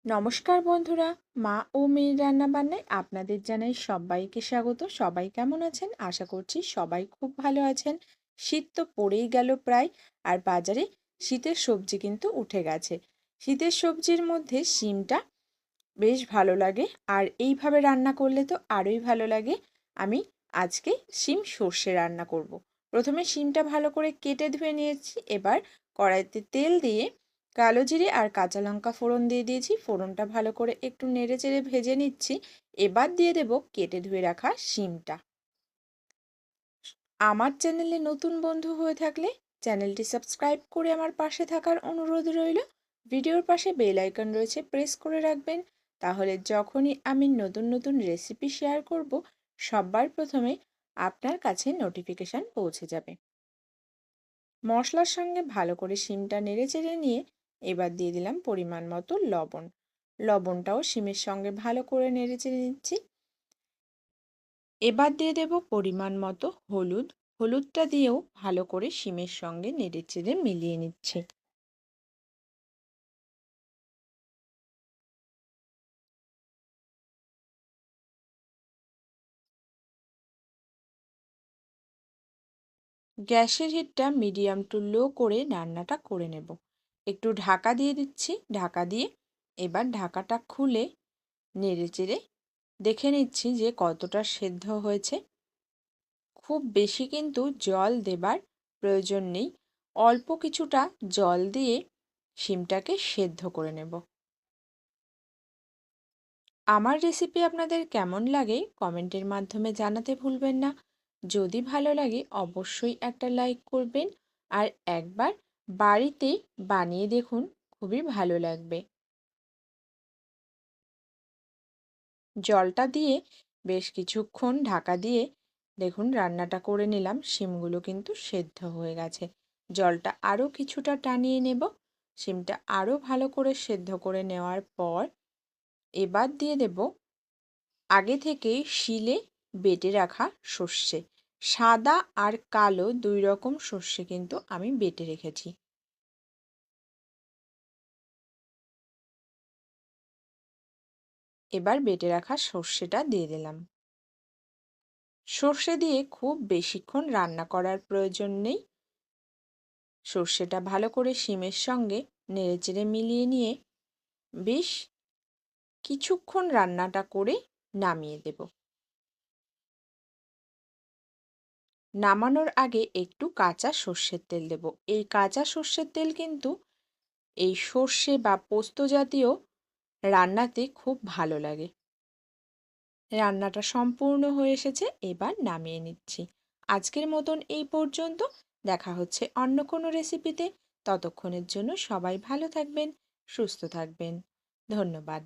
নমস্কার বন্ধুরা, মা ও মেয়ের রান্নাবান্নায় আপনাদের জানাই সবাইকে স্বাগত। সবাই কেমন আছেন? আশা করছি সবাই খুব ভালো আছেন। শীত তো পড়েই গেল প্রায়, আর বাজারে শীতের সবজি কিন্তু উঠে গেছে। শীতের সবজির মধ্যে শিমটা বেশ ভালো লাগে, আর এইভাবে রান্না করলে তো আরোই ভালো লাগে। আমি আজকে শিম সর্ষে রান্না করব। প্রথমে শিমটা ভালো করে কেটে ধুয়ে নিয়েছি। এবার কড়াইতে তেল দিয়ে কালো জিরে আর কাঁচা লঙ্কা ফোড়ন দিয়ে দিয়েছি। ফোড়নটা ভালো করে একটু নেড়ে চেড়ে ভেজে নিচ্ছি। এবার দিয়ে দেব কেটে ধুয়ে রাখা শিমটা। আমার চ্যানেলে নতুন বন্ধু হয়ে থাকলে চ্যানেলটি সাবস্ক্রাইব করে আমার পাশে থাকার অনুরোধ রইল। ভিডিওর পাশে বেল আইকন রয়েছে, প্রেস করে রাখবেন, তাহলে যখনই আমি নতুন নতুন রেসিপি শেয়ার করব সবার প্রথমে আপনার কাছে নোটিফিকেশান পৌঁছে যাবে। মশলার সঙ্গে ভালো করে শিমটা নেড়ে চেড়ে নিয়ে এবার দিয়ে দিলাম পরিমাণ মতো লবণ। লবণটাও শিমের সঙ্গে ভালো করে নেড়ে চেড়ে নিচ্ছি। এবার দিয়ে দেব পরিমাণ মতো হলুদ। হলুদটা দিয়েও ভালো করে শিমের সঙ্গে নেড়ে চেড়ে মিলিয়ে নিচ্ছি। গ্যাসের হিটটা মিডিয়াম টু লো করে রান্নাটা করে নেব। একটু ঢাকা দিয়ে দিচ্ছি। ঢাকা দিয়ে এবার ঢাকাটা খুলে নেড়ে চেড়ে দেখে নিচ্ছি যে কতটা সেদ্ধ হয়েছে। খুব বেশি কিন্তু জল দেবার প্রয়োজন নেই। অল্প কিছুটা জল দিয়ে শিমটাকে সেদ্ধ করে নেব। আমার রেসিপি আপনাদের কেমন লাগে কমেন্টের মাধ্যমে জানাতে ভুলবেন না। যদি ভালো লাগে অবশ্যই একটা লাইক করবেন, আর একবার বাড়িতে বানিয়ে দেখুন, খুবই ভালো লাগবে। জলটা দিয়ে বেশ কিছুক্ষণ ঢাকা দিয়ে দেখুন রান্নাটা করে নিলাম। শিমগুলো কিন্তু সেদ্ধ হয়ে গেছে। জলটা আরও কিছুটা টানিয়ে নেব। শিমটা আরও ভালো করে সেদ্ধ করে নেওয়ার পর এবার দিয়ে দেব আগে থেকেই শিলে বেটে রাখা সর্ষে। সাদা আর কালো দুই রকম সর্ষে কিন্তু আমি বেটে রেখেছি। এবার বেটে রাখা সর্ষেটা দিয়ে দিলাম। সর্ষে দিয়ে খুব বেশিক্ষণ রান্না করার প্রয়োজন নেই। সর্ষেটা ভালো করে শিমের সঙ্গে নেড়েচেড়ে মিলিয়ে নিয়ে বেশ কিছুক্ষণ রান্নাটা করে নামিয়ে দেব। নামানোর আগে একটু কাঁচা সর্ষের তেল দেব। এই কাঁচা সর্ষের তেল কিন্তু এই সর্ষে বা পোস্ত জাতীয় রান্নাতে খুব ভালো লাগে। রান্নাটা সম্পূর্ণ হয়ে এসেছে, এবার নামিয়ে নিচ্ছি। আজকের মতন এই পর্যন্ত। দেখা হচ্ছে অন্য কোনো রেসিপিতে। ততক্ষণের জন্য সবাই ভালো থাকবেন, সুস্থ থাকবেন। ধন্যবাদ।